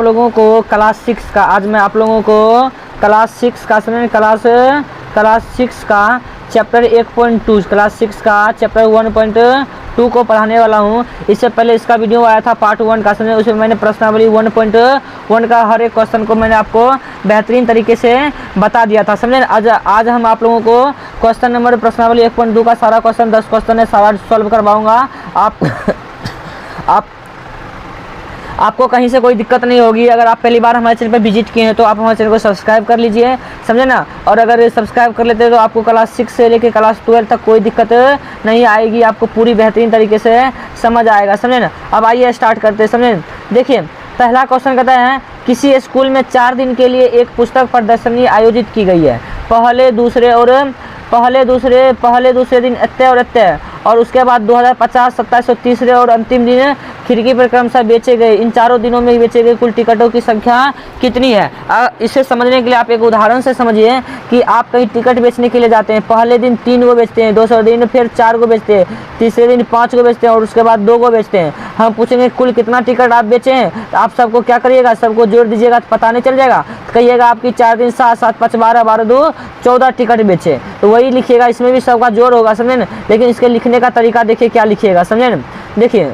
लोगों को क्लास 6 का, आज मैं आप लोगों को क्लास 6 का समझे, क्लास 6 का चैप्टर 1.2, क्लास 6 का चैप्टर 1.2 को पढ़ाने वाला हूँ। इससे पहले इसका वीडियो आया था पार्ट 1 का समझे, उसमें मैंने प्रश्नावली 1.1 का हर एक क्वेश्चन को मैंने आपको बेहतरीन तरीके से बता दिया था समझे। आज हम आप लोगों को क्वेश्चन नंबर प्रश्नावली 1.2 का सारा क्वेश्चन 10 क्वेश्चन है, सारा सॉल्व करवाऊँगा। आपको कहीं से कोई दिक्कत नहीं होगी। अगर आप पहली बार हमारे चैनल पर विजिट किए हैं तो आप हमारे चैनल को सब्सक्राइब कर लीजिए समझे ना। और अगर सब्सक्राइब कर लेते हैं तो आपको क्लास 6 से लेकर क्लास 12 तक कोई दिक्कत नहीं आएगी, आपको पूरी बेहतरीन तरीके से समझ आएगा समझे ना। अब आइए स्टार्ट करते हैं समझे। देखिए पहला क्वेश्चन कहता है किसी स्कूल में 4 दिन के लिए एक पुस्तक प्रदर्शनी आयोजित की गई है। पहले दूसरे दिन अत्य और अत्य, और उसके बाद 2050, 27 और तीसरे और अंतिम दिन खिड़की पर क्रमशः बेचे गए। इन चारों दिनों में बेचे गए कुल टिकटों की संख्या कितनी है। इसे समझने के लिए आप एक उदाहरण से समझिए कि आप कहीं टिकट बेचने के लिए जाते हैं। पहले दिन 3 को बेचते हैं, दूसरे दिन फिर 4 को बेचते हैं, तीसरे दिन 5 को बेचते हैं और उसके बाद 2 को बेचते हैं। हम पूछेंगे कुल कितना टिकट आप बेचे हैं, तो आप सबको क्या करिएगा, सबको जोड़ दीजिएगा तो पता नहीं चल जाएगा। तो कहिएगा आपकी 4 दिन 7, 7 5 12, 12 2 14 टिकट बेचे, तो वही लिखिएगा। इसमें भी सबका जोड़ होगा समझे ना। लेकिन इसके लिखने का तरीका देखिए क्या लिखिएगा समझे ना। देखिए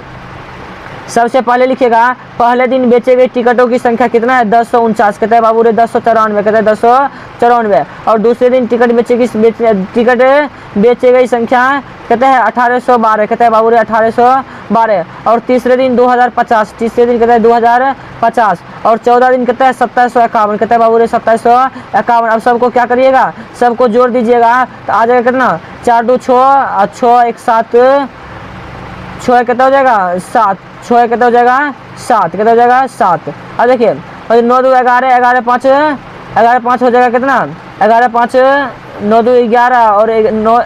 सबसे पहले लिखिएगा पहले दिन बेचे गए टिकटों की संख्या कितना है, 1049। कहते हैं बाबू रे 1094, कहते हैं 1094। और दूसरे दिन टिकट बेचे गई संख्या कहते हैं 1812, कहते हैं बाबू रे 1812। और तीसरे दिन 2050, तीसरे दिन कहते हैं 2050। और 14 दिन कहते हैं 2751, कहते हैं बाबू रे 2751। अब सबको क्या करिएगा, सबको जोड़ दीजिएगा तो आ जाएगा कितना, 4 2 6 और 6 1 7, 6 कितना हो जाएगा 7, 6 कितना हो जाएगा 7, कितना हो जाएगा 7। अब देखिए 9 2 11, 11 5, 11 5 हो जाएगा कितना, 11 5 9 2 11 और 9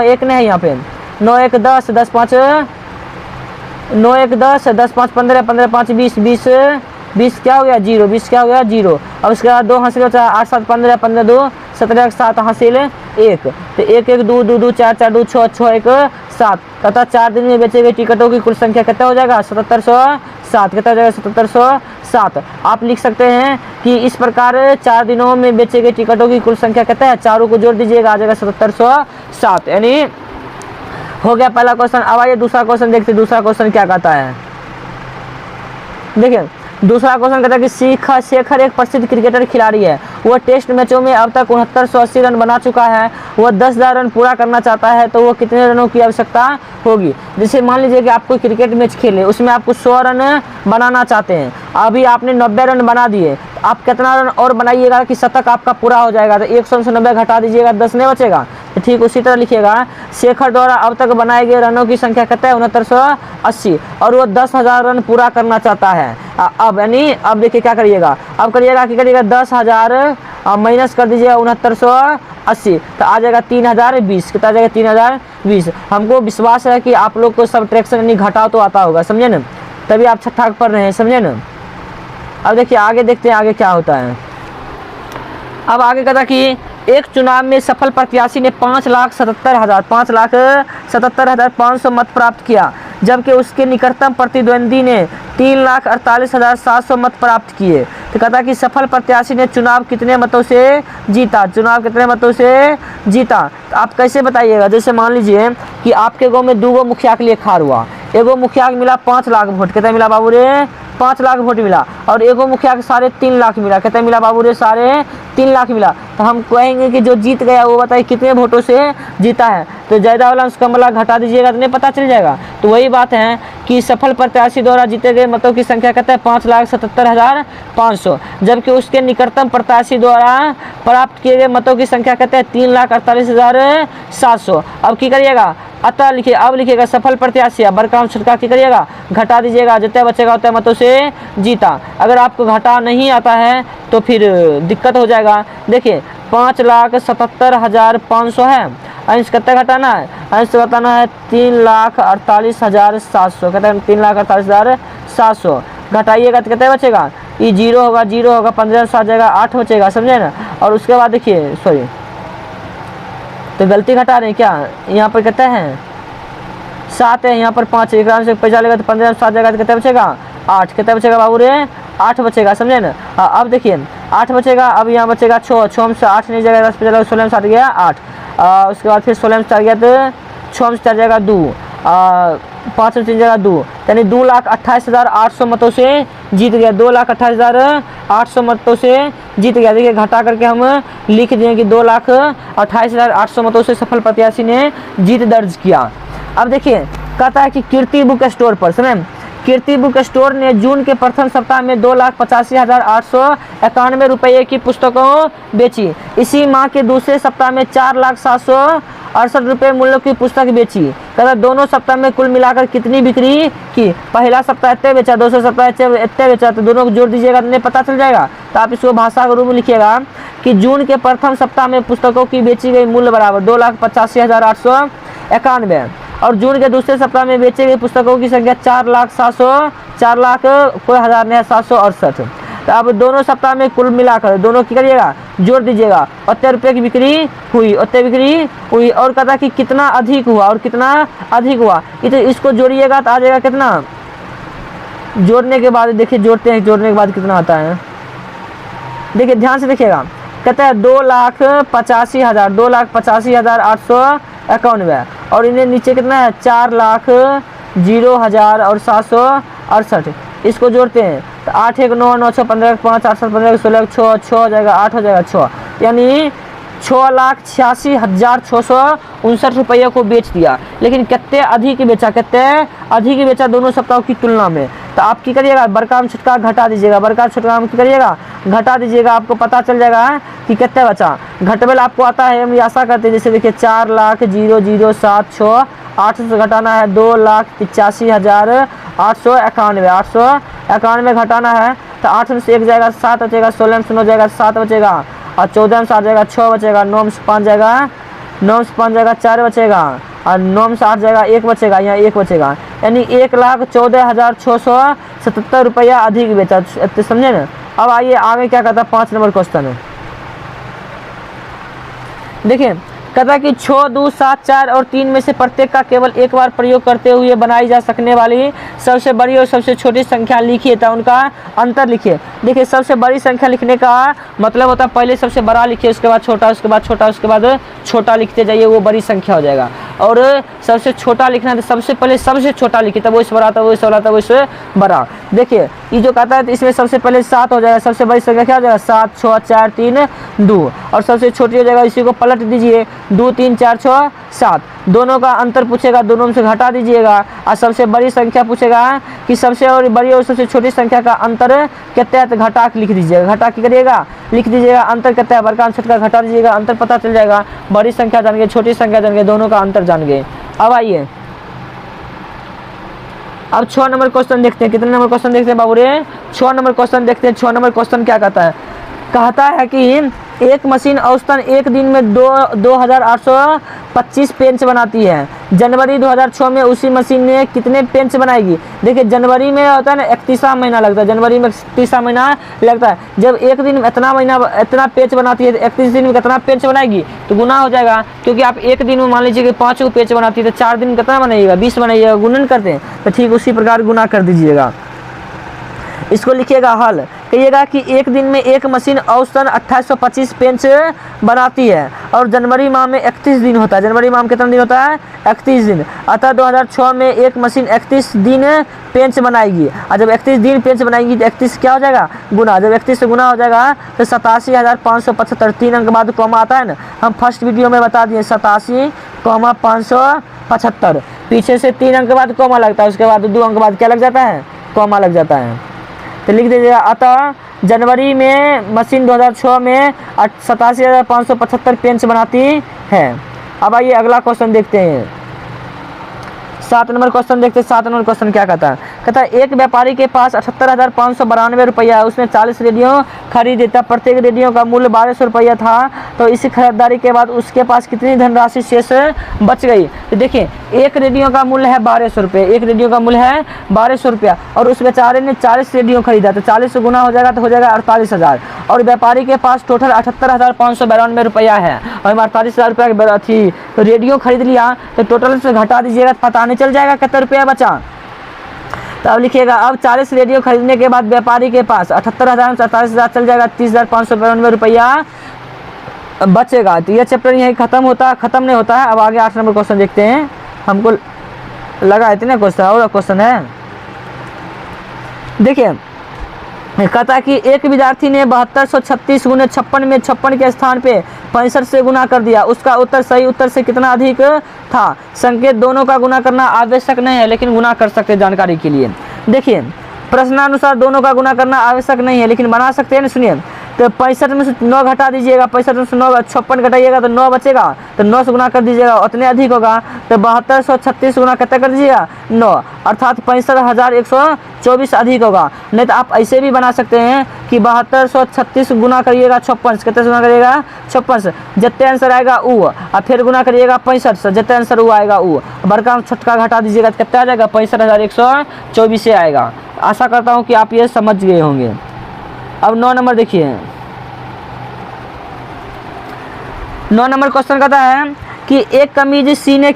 1 नहीं है यहाँ पे, 9 1 10, 10 5 9 1 10, 10 5 15, 15 5 20, 20 क्या हो गया 0, 20 क्या हो गया 0। अब उसके बाद 2 हासिल बचा, 8 7 15, 15 2 17, 7 हासिल 1, तो 1 1 2 2 2 4 4 2 6 6 1 7, तथा 4 दिन में बेचे गए टिकटों की कुल संख्या कितना हो जाएगा 7707, कितना हो जाएगा 7707। आप लिख सकते हैं कि इस प्रकार 4 दिनों में बेचे गए टिकटों की कुल संख्या कितना है, चारों को जोड़ दीजिएगा आ जाएगा 7707, यानी हो गया पहला क्वेश्चन। अब आइए दूसरा क्वेश्चन देखते हैं, दूसरा क्वेश्चन क्या कहता है। देखिए दूसरा क्वेश्चन कहता है कि शेखर एक प्रसिद्ध क्रिकेटर खिलाड़ी है। वह टेस्ट मैचों में अब तक 6980 रन बना चुका है। वह 10,000 रन पूरा करना चाहता है तो वो कितने रनों की आवश्यकता होगी। जैसे मान लीजिए कि आप कोई क्रिकेट मैच खेले, उसमें आपको 100 रन बनाना चाहते हैं, अभी आपने 90 रन बना दिए, तो आप कितना रन और बनाइएगा कि शतक आपका पूरा हो जाएगा। तो 100 से 90 घटा दीजिएगा, 10 नहीं बचेगा। तो ठीक उसी तरह लिखिएगा शेखर द्वारा अब तक बनाए गए रनों की संख्या कितना है 6980, और वो 10,000 रन पूरा करना चाहता है। अब यानी अब देखिए क्या करिएगा, अब करिएगा कि करिएगा 10,000 माइनस कर दीजिएगा 6980, तो आ जाएगा 3020, कितना आ जाएगा 3020। हमको विश्वास है कि आप लोग को सब्ट्रैक्शन यानी घटाव तो आता होगा समझे ना, तभी आप छठा पढ़ रहे हैं समझे ना। अब देखिए आगे देखते हैं आगे क्या होता है। अब आगे कहता कि एक चुनाव में सफल प्रत्याशी ने 5,77,500 मत प्राप्त किया, जबकि उसके निकटतम प्रतिद्वंदी ने 3,48,700 मत प्राप्त किए। तो कहता कि सफल प्रत्याशी ने चुनाव कितने मतों से जीता, चुनाव कितने मतों से जीता। तो आप कैसे बताइएगा, जैसे मान लीजिए कि आपके गांव में 2 मुखिया के लिए खार हुआ, एगो मुखिया मिला 5 लाख वोट, कितना मिला बाबू रे 5 लाख वोट मिला, और एगो मुखिया के 3.5 लाख मिला, कितना मिला बाबू रे 3.5 लाख मिला। तो हम कहेंगे कि जो जीत गया वो बताइए कितने वोटों से जीता है, तो ज़्यादा वाला उसका मतलब घटा दीजिएगा तो नहीं पता चल जाएगा। तो वही बात है कि सफल प्रत्याशी द्वारा जीते गए मतों की संख्या कहता है 5,77,500, जबकि उसके निकटतम प्रत्याशी द्वारा प्राप्त किए गए मतों की संख्या कहते हैं 3,48,700। अब क्या करिएगा, अतः लिखिए, अब लिखिएगा सफल प्रत्याशी, अब बड़का छोटका क्या करिएगा घटा दीजिएगा, जितने बचेगा उतने मतों से जीता। अगर आपको घटा नहीं आता है तो फिर दिक्कत हो जाएगा। देखिए 5,77,500 है, अंश कितना घटाना है, अंश घटाना है 3,48,700, कहते हैं 3,48,700 घटाइएगा तो कितना बचेगा, ये 0 होगा, 0 होगा, 15 से आ जाएगा 8 बचेगा समझे ना। और उसके बाद देखिए सॉरी तो गलती घटा रहे हैं क्या, यहाँ पर कितना है 7 है, यहाँ पर 5 एक से पैसा लेगा तो 15 से आ जाएगा तो कितना बचेगा 8, कितना बचेगा बाबू रे 8 बचेगा, समझे ना। हाँ, अब देखिए 8 बचेगा, अब यहाँ बचेगा 6, 6 में से 8 नहीं जाएगा, 10 पे चला 16 में से 8 गया 8, उसके बाद फिर 16 में से 4 गया तो 6 में से 4 जाएगा 2, 5 में 3 जाएगा 2, यानी 2,28,800 मतों से जीत गया, 2,28,800 मतों से जीत गया। देखिए घटा करके हम लिख दिए कि 2,28,800 मतों से सफल प्रत्याशी ने जीत दर्ज किया। अब देखिए कहता है कि कीर्ति बुक स्टोर पर, समझे, कीर्ति बुक स्टोर ने जून के प्रथम सप्ताह में 2,85,891 रुपये की पुस्तकों बेची। इसी माह के दूसरे सप्ताह में 4,768 रुपये मूल्य की पुस्तक बेची। कहता दोनों सप्ताह में कुल मिलाकर कितनी बिक्री की। पहला सप्ताह इतने बेचा, दूसरा सप्ताह इतने बेचा, तो दोनों को जोड़ दीजिएगा तो पता चल जाएगा। तो आप इसको भाषा के रूप में लिखिएगा कि जून के प्रथम सप्ताह में पुस्तकों की बेची गई मूल्य बराबर 2,85,891 और जून के दूसरे सप्ताह में बेची गई पुस्तकों की संख्या 4,768। तो अब दोनों सप्ताह में कुल मिलाकर दोनों की करिएगा जोड़ दीजिएगा, उतने रुपये की बिक्री हुई, उतने बिक्री हुई। और कहता कि कितना अधिक हुआ और कितना अधिक हुआ, तो इसको जोड़िएगा तो आ जाएगा कितना। जोड़ने के बाद देखिए जोड़ते हैं, जोड़ने के बाद कितना आता है देखिए ध्यान से देखिएगा। कहता है 2,85,891 और इन्हें नीचे कितना है 4,00,000 और 768। इसको जोड़ते हैं तो 8 1 9 9 6 15 5 8 7 15 16 6 6 हो जाएगा 8 हो जाएगा 6, यानी 6,86,659 रुपये को बेच दिया। लेकिन कितने अधिक बेचा, कितने अधिक बेचा दोनों सप्ताह की तुलना में। तो आप की करिएगा बड़का में छोटका घटा दीजिएगा, बड़का छोटका में की करिएगा घटा दीजिएगा, आपको पता चल जाएगा कि कितने बचा। घटबेल आपको आता है, हम आशा करते हैं। जैसे देखिए 4,00,000,076 800 से घटाना है 2,85,891, 891 घटाना है तो 8 में से 1 जाएगा 7 बचेगा, 16 में से 9 जाएगा 7 बचेगा और 14 में से 8 जाएगा 6 बचेगा, 9 में से 5 जाएगा 9 में से 5 जाएगा 4 बचेगा और 9 में से 8 जाएगा 1 बचेगा, यहाँ 1 बचेगा, यानी 1,14,677 रुपया अधिक बेचा। समझे ना। अब आइए आगे क्या कहता है 5 नंबर क्वेश्चन है। देखिए कहता है कि 6, 2, 7, 4 और 3 में से प्रत्येक का केवल एक बार प्रयोग करते हुए बनाई जा सकने वाली सबसे बड़ी और सबसे छोटी संख्या लिखिए तो उनका अंतर लिखिए। देखिए सबसे बड़ी संख्या लिखने का मतलब होता है पहले सबसे बड़ा लिखिए, उसके बाद छोटा, उसके बाद छोटा, उसके बाद छोटा लिखते जाइए, वो बड़ी संख्या हो जाएगा। और सबसे छोटा लिखना है तो सबसे पहले सबसे छोटा लिखिए, तब वही बड़ा, तब वही बड़ा, तब वही बड़ा। देखिए ये जो कहता है तो इसमें सबसे पहले 7 हो जाएगा, सबसे बड़ी संख्या क्या हो जाएगा 7 6 4 3 2 और सबसे छोटी हो जाएगा, इसी को पलट दीजिए 2 3 4 6 7। दोनों का अंतर पूछेगा, दोनों में से घटा दीजिएगा और सबसे बड़ी संख्या पूछेगा कि सबसे और बड़ी और सबसे छोटी संख्या का अंतर कितना है तो घटा के लिख दीजिएगा, घटा के करिएगा लिख दीजिएगा अंतर कितना है, बड़का छोटा घटा दीजिएगा, अंतर पता चल जाएगा। बड़ी संख्या जान गए, छोटी संख्या जान गए, दोनों का अंतर जान गए। अब आइए अब 6 नंबर क्वेश्चन देखते हैं। कितने नंबर क्वेश्चन देखते हैं बाबू रे? 6 नंबर क्वेश्चन देखते हैं। 6 नंबर क्वेश्चन क्या कहता है? कहता है कि एक मशीन औसतन एक दिन में 2,825 पेंच बनाती है। जनवरी 2006 में उसी मशीन ने कितने पेंच बनाएगी? देखिए जनवरी में होता है ना 31वां महीना लगता है, जनवरी में 31वां महीना लगता है। जब एक दिन में इतना पेंच बनाती है, 31 दिन में कितना पेंच बनाएगी तो गुना हो जाएगा, क्योंकि आप एक दिन में मान लीजिए कि 5 को पेंच बनाती है तो 4 दिन में कितना बनाइएगा 20 बनाइएगा, गुणन करते हैं तो ठीक उसी प्रकार गुना कर दीजिएगा। इसको लिखिएगा हल, कहिएगा कि एक दिन में एक मशीन औसतन 2825 पेंच बनाती है और जनवरी माह में 31 दिन होता है। जनवरी माह में कितना दिन होता है? 31 दिन। अतः 2006 में एक मशीन 31 दिन पेंच बनाएगी और जब 31 दिन पेंच बनाएगी तो 31 क्या हो जाएगा गुना, जब 31 से गुना हो जाएगा तो 87,575। 3 अंक बाद कॉमा आता है ना, हम फर्स्ट वीडियो में बता दिए 87,575। पीछे से 3 अंक बाद कॉमा लगता है, उसके बाद 2 अंक बाद क्या लग जाता है? कॉमा लग जाता है। तो लिख दीजिएगा अतः जनवरी में मशीन 2006 में 87,575 पेंच बनाती है। अब आइए अगला क्वेश्चन देखते हैं। 7 नंबर क्वेश्चन देखते हैं। 7 नंबर क्वेश्चन क्या कहता है? कहता है एक व्यापारी के पास 78,592 रुपया है, उसने 40 रेडियो खरीदे था, प्रत्येक रेडियो का मूल्य 1200 रुपया था, तो इसी खरीदारी के बाद उसके पास कितनी धनराशि शेष बच गई? तो देखिए एक रेडियो का मूल्य है 1200 रुपये, एक रेडियो का मूल्य है 1200 रुपया और उस बेचारे ने 40 रेडियो खरीदा तो 40 से गुना हो जाएगा तो हो जाएगा 48,000 और व्यापारी के पास टोटल 78,592 रुपया है और 48,000 रुपया थी तो रेडियो खरीद लिया, तो टोटल से घटा दीजिएगा पता नहीं चल जाएगा कितना रुपया बचा। तो अब लिखिएगा, अब 40 रेडियो खरीदने के बाद व्यापारी के पास 78,000 में 47,000 चल जाएगा, 30,592 रुपया बचेगा। तो ये चैप्टर यहीं खत्म नहीं होता है। अब आगे 8 नंबर क्वेश्चन देखते हैं। हमको लगा इतने क्वेश्चन, और क्वेश्चन है, देखिए कहता है कि एक विद्यार्थी ने 7236 गुने 56 में 56 के स्थान पे 65 से गुना कर दिया, उसका उत्तर सही उत्तर से कितना अधिक था। संकेत दोनों का गुना करना आवश्यक नहीं है, लेकिन गुना कर सकते हैं जानकारी के लिए। देखिए प्रश्नानुसार दोनों का गुना करना आवश्यक नहीं है, लेकिन बना सकते हैं ना। सुनिए, तो 65 में से 9 घटा दीजिएगा, 65 में से 9 56 घटाइएगा तो 9 बचेगा, तो 9 से गुना कर दीजिएगा, उतने अधिक होगा। तो 7236 गुना कितना कर दीजिएगा 9, अर्थात 65,124 अधिक होगा। नहीं तो आप ऐसे भी बना सकते हैं कि 7236 गुना करिएगा 56, कितने से गुना करिएगा 56 से, जितने आंसर आएगा वो, और फिर गुना करिएगा 65 से, जितने आंसर वो आएगा वो, बड़का छोटका घटा दीजिएगा तो कितना आ जाएगा 65,124 से आएगा। आशा करता हूँ कि आप ये समझ गए होंगे। अब 9 नंबर देखिए, 9 नंबर क्वेश्चन कहता है कि एक कमीज सीने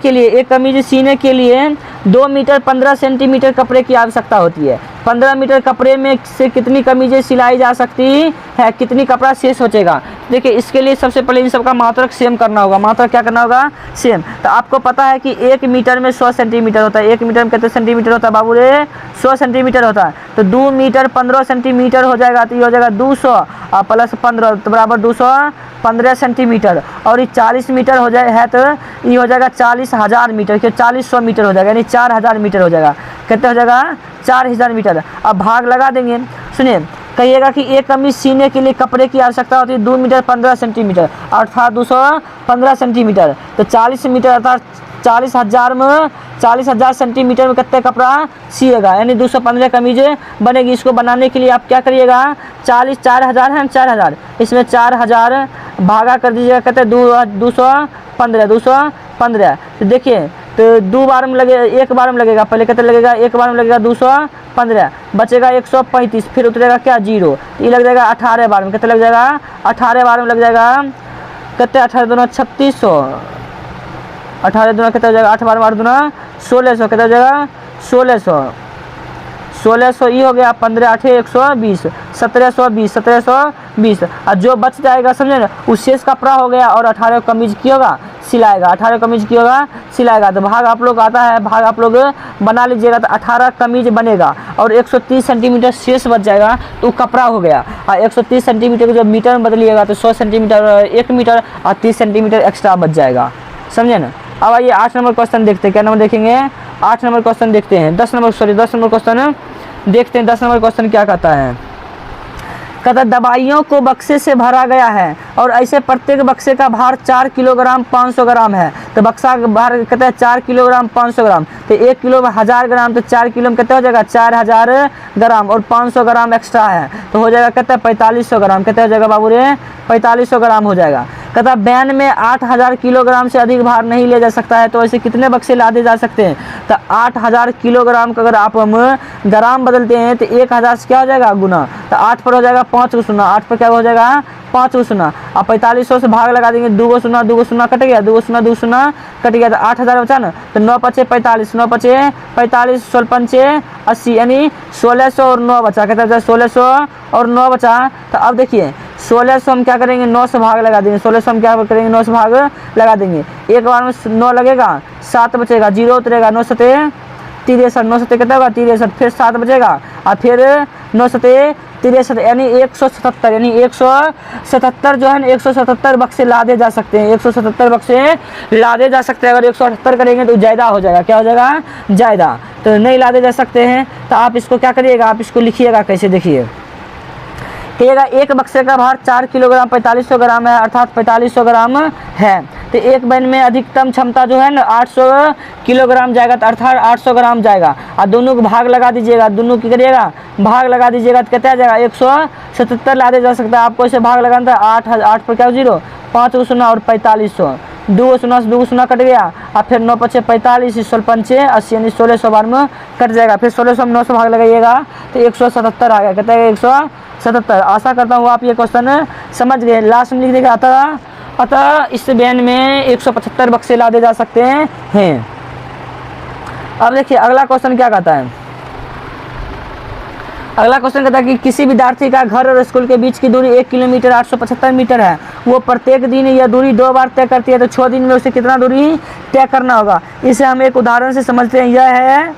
के लिए 2 मीटर 15 सेंटीमीटर कपड़े की आवश्यकता होती है। 15 मीटर कपड़े में से कितनी कमीजें सिलाई जा सकती है, कितनी कपड़ा शेष बचेगा। देखिए इसके लिए सबसे पहले इन सबका मात्रक सेम करना होगा। मात्रक क्या करना होगा, सेम। तो आपको पता है कि 1 मीटर में 100 सेंटीमीटर होता है। 1 मीटर में कितने सेंटीमीटर होता है बाबू रे, 100 सेंटीमीटर होता है। तो 2 मीटर 15 सेंटीमीटर हो जाएगा, तो ये हो जाएगा 200 और प्लस 15 तो बराबर 215 सेंटीमीटर। और ये 40 मीटर हो जाए है तो ये हो जाएगा 40,000 मीटर, क्यों 4000 मीटर हो जाएगा, यानी 4000 मीटर हो जाएगा। कितना हो जाएगा 4000 मीटर। अब भाग लगा देंगे। सुनिए, कहिएगा कि एक कमीज सीने के लिए कपड़े की आवश्यकता होती है 2 मीटर 15 सेंटीमीटर, अर्थात 215 सेंटीमीटर। तो 40 मीटर अर्थात 40,000 सेंटीमीटर में कितने कपड़ा सिएगा, यानी 215 कमीजें बनेगी। इसको बनाने के लिए आप क्या करिएगा, 40,000 है 4000, इसमें 4000 भागा कर दीजिएगा, कहते 215। तो देखिए तो 2 बार में लगे, 1 बार में लगेगा, पहले कितने लगेगा 1 बार में लगेगा 215, बचेगा 135, फिर उतरेगा क्या 0, ये लग जाएगा 18 बार में। कितने लग जाएगा 18 बार में लग जाएगा, कितने 18 दूना 3600, 18 दूना कितना हो जाएगा 8 बार में 8 दूना 1600, कितना हो जाएगा 1600 ये हो गया। 15 8 120, 1720 और जो बच जाएगा समझे ना, उस शेष कपड़ा हो गया। और 18 कमीज की होगा सिलाएगा, 18 कमीज की होगा सिलाएगा। तो भाग आप लोग आता है, भाग आप लोग बना लीजिएगा। तो 18 कमीज बनेगा और 130 सेंटीमीटर शेष बच जाएगा, तो कपड़ा हो गया। और 130 सेंटीमीटर को जब मीटर में बदलिएगा तो 100 सेंटीमीटर 1 मीटर और 30 सेंटीमीटर एक्स्ट्रा बच जाएगा, समझे ना। अब आइए 8 नंबर क्वेश्चन देखते हैं। क्या नंबर देखेंगे, 8 नंबर क्वेश्चन देखते हैं। 10 नंबर क्वेश्चन देखते हैं। 10 नंबर क्वेश्चन क्या कहता है, कहता दवाइयों को बक्से से भरा गया है और ऐसे प्रत्येक बक्से का भार 4 किलोग्राम 500 ग्राम है। तो बक्सा का भार कहता है 4 किलोग्राम 500 ग्राम, तो 1 किलो में 1000 ग्राम, तो 4 किलो में कितना हो जाएगा 4000 ग्राम और 500 ग्राम एक्स्ट्रा है, तो हो जाएगा कहता है 4500 ग्राम। कितना हो जाएगा बाबू रे 4500 ग्राम हो जाएगा। कहता वैन में 8000 किलोग्राम से अधिक भार नहीं ले जा सकता है, तो ऐसे कितने बक्से लादे जा सकते हैं। तो 8000 किलोग्राम का अगर आप हम ग्राम बदलते हैं तो 1000 से क्या हो जाएगा गुना, तो 8 पर हो जाएगा 5 गुना, 8 पर क्या हो जाएगा 5 गुना। अब 4500 से भाग लगा देंगे, 2 गुना कट गया, 2 गुना कट गया, तो 8000 बचा ना। तो 9 पचे 45, 9 पचे 45, 16 पंचे 80, यानी 1600 और 9 बचा। कहता है 1600 और 9 बचा। तो अब देखिए 1600 हम क्या करेंगे 9 से भाग लगा देंगे, 1600 हम क्या करेंगे 9 से भाग लगा देंगे। एक बार में 9 लगेगा, 7 बचेगा, 0 उतरेगा, 9 सते 63, 9 सते कितना होगा 63, फिर 7 बचेगा और फिर 9 सते 63, यानी 177, यानी 177 जो है ना 177 बक्से लादे जा सकते हैं, 177 बक्से लादे जा सकते हैं। अगर 178 करेंगे तो ज़्यादा हो जाएगा, क्या हो जाएगा ज़्यादा, तो नहीं लादे जा सकते हैं। तो आप इसको क्या करिएगा, आप इसको लिखिएगा कैसे, देखिए कहिएगा एक बक्से का भार 4 किलोग्राम 4500 ग्राम है, अर्थात 4500 ग्राम है। तो एक वैन में अधिकतम क्षमता जो है ना 800 किलोग्राम जाएगा, तो अर्थात 800 ग्राम जाएगा। और दोनों को भाग लगा दीजिएगा, दोनों की करिएगा भाग लगा दीजिएगा, तो कितना आ जाएगा 177 लादे जा सकता है। आपको इसे भाग लगाना था 8 पर क्या 0, 5 गुना और 4500, 2 गुना कट गया और फिर 9 पचे 45, 16 पंचे 80, यानी 1600 बार में कट जाएगा। फिर 1600 में 9 से भाग लगाइएगा तो 177 आ गया, कहता है 177। आशा करता हूँ आप ये क्वेश्चन समझ गए। लास्ट में लिख देगा अतः इस वैन में 175 बक्से लादे जा सकते हैं। अब देखिए अगला क्वेश्चन क्या कहता है, अगला क्वेश्चन कहता है कि किसी विद्यार्थी का घर और स्कूल के बीच की दूरी 1 किलोमीटर 875 मीटर है, वो प्रत्येक दिन यह दूरी 2 बार तय करती है, तो 6 दिन में उसे कितना दूरी तय करना होगा। इसे हम एक उदाहरण से समझते हैं। यह है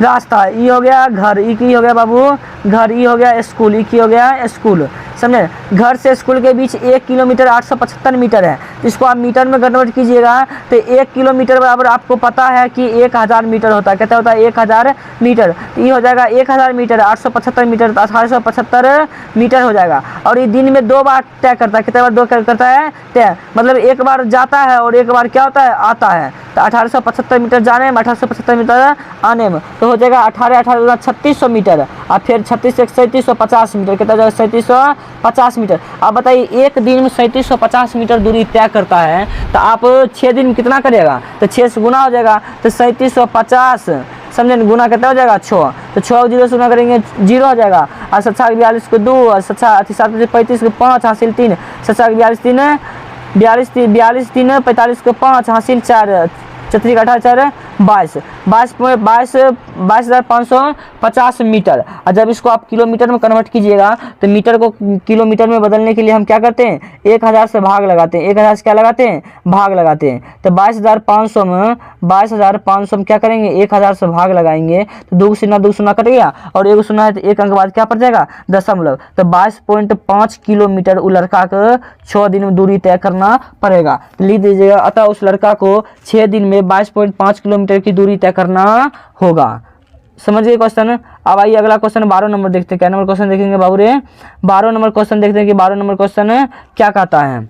रास्ता, ई हो गया घर, ई की हो गया बाबू घर, ई हो गया स्कूल, ई की हो गया स्कूल, समझे। घर से स्कूल के बीच 1 किलोमीटर 875 मीटर है, इसको आप मीटर में कन्वर्ट कीजिएगा तो 1 किलोमीटर बराबर आपको पता है कि 1000 मीटर होता है। कितना होता है? 1000 मीटर। तो ये हो जाएगा 1000 मीटर 875 मीटर, तो 1875 मीटर हो जाएगा। और ये दिन में 2 बार तय करता है। कितने बार 2 करता है? तय, मतलब एक बार जाता है और एक बार क्या होता है? आता है। तो 1875 मीटर जाने में, 1875 मीटर आने में, तो हो जाएगा 18 18 3600 मीटर, और फिर 36 से 3750 मीटर। कितना हो जाएगा? 3750 मीटर। अब बताइए एक दिन में 3750 मीटर दूरी तय करता है, तो आप 6 दिन में कितना करिएगा? तो 6 से गुना हो जाएगा, तो 3750 समझे, गुना कितना हो जाएगा? 6। तो 6 0 से गुना करेंगे 0 हो जाएगा, और 7 42 को 2, और 7 35 को 5 हासिल 3, 7 42 3 42 3 45 को 5 हासिल 4, 4 18 4 22,550 मीटर। और जब इसको आप किलोमीटर में कन्वर्ट कीजिएगा तो मीटर को किलोमीटर में बदलने के लिए हम क्या करते हैं? 1000 से भाग लगाते हैं। 1000 से क्या लगाते हैं? भाग लगाते हैं। तो 22,500 में क्या करेंगे? 1000 से भाग लगाएंगे तो 2 शून्य कट गया, और 1 शून्य है तो 1 अंक बाद क्या पड़ जाएगा? दशमलव। तो 22.5 किलोमीटर उस लड़का को 6 दिन में दूरी तय करना पड़ेगा। लिख दीजिएगा, अतः उस लड़का को 6 दिन में 22.5 किलोमीटर की दूरी तय करना होगा। समझ गए क्वेश्चन? अब आइए अगला क्वेश्चन 12 नंबर देखते हैं। क्या नंबर क्वेश्चन देखेंगे बाबू रे? 12 नंबर क्वेश्चन देखते हैं कि 12 नंबर क्वेश्चन क्या कहता है।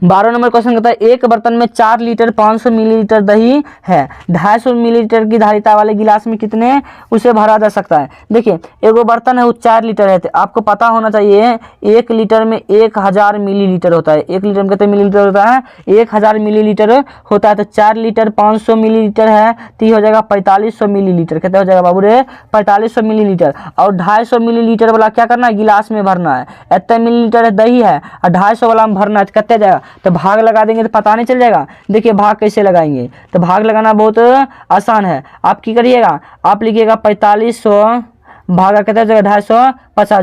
12 नंबर क्वेश्चन कहता है एक बर्तन में 4 लीटर 500 मिलीलीटर दही है, 250 मिलीलीटर की धारिता वाले गिलास में कितने उसे भरा जा सकता है। देखिए एगो बर्तन है वो 4 लीटर है, तो आपको पता होना चाहिए 1 लीटर में 1000 मिलीलीटर होता है। 1 लीटर में कितने मिलीलीटर होता है? 1000 मिलीलीटर होता है। तो 4 लीटर 500 मिलीलीटर है, तो ये हो जाएगा 4500 मिलीलीटर। कितना हो जाएगा बाबू रे? 4500 मिलीलीटर। और 250 मिलीलीटर वाला क्या करना है? गिलास में भरना है। इतना मिलीलीटर दही है और 250 वाला में भरना है, कितने जाएगा? तो भाग लगा देंगे तो पता नहीं चल जाएगा। देखिए भाग कैसे लगाएंगे, तो भाग लगाना बहुत आसान है। आप की करिएगा, आप लिखिएगा 4500 भागा कितना हो जाएगा? 250,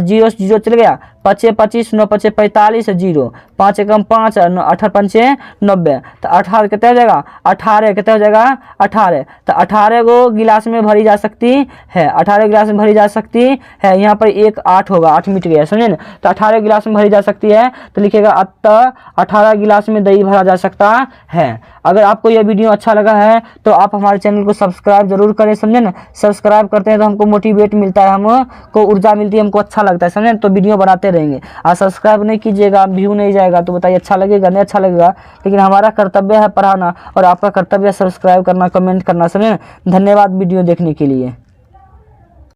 0 0 चल गया, 5 25 9 5 45 0, 5 एकम 5 8 5 90, तो 18 कितना हो जाएगा? 18 कितना हो जाएगा? 18। तो 18 को गिलास में भरी जा सकती है, 18 गिलास में भरी जा सकती है। यहाँ पर 1 8 होगा, 8 मिट गया, समझे ना। तो 18 गिलास में भरी जा सकती है, तो लिखिएगा अतः 18 गिलास में दही भरा जा सकता है। अगर आपको यह वीडियो अच्छा लगा है तो आप हमारे चैनल को सब्सक्राइब जरूर करें, समझे ना। सब्सक्राइब करते हैं तो हमको मोटिवेट मिलता है, हमको ऊर्जा मिलती है, हमको अच्छा लगता है, समझे। तो वीडियो बनाते रहेंगे। और सब्सक्राइब नहीं कीजिएगा, व्यू नहीं जाएगा, तो बताइए अच्छा लगेगा? नहीं अच्छा लगेगा। लेकिन हमारा कर्तव्य है पढ़ाना और आपका कर्तव्य है सब्सक्राइब करना, कमेंट करना, समझे। धन्यवाद वीडियो देखने के लिए।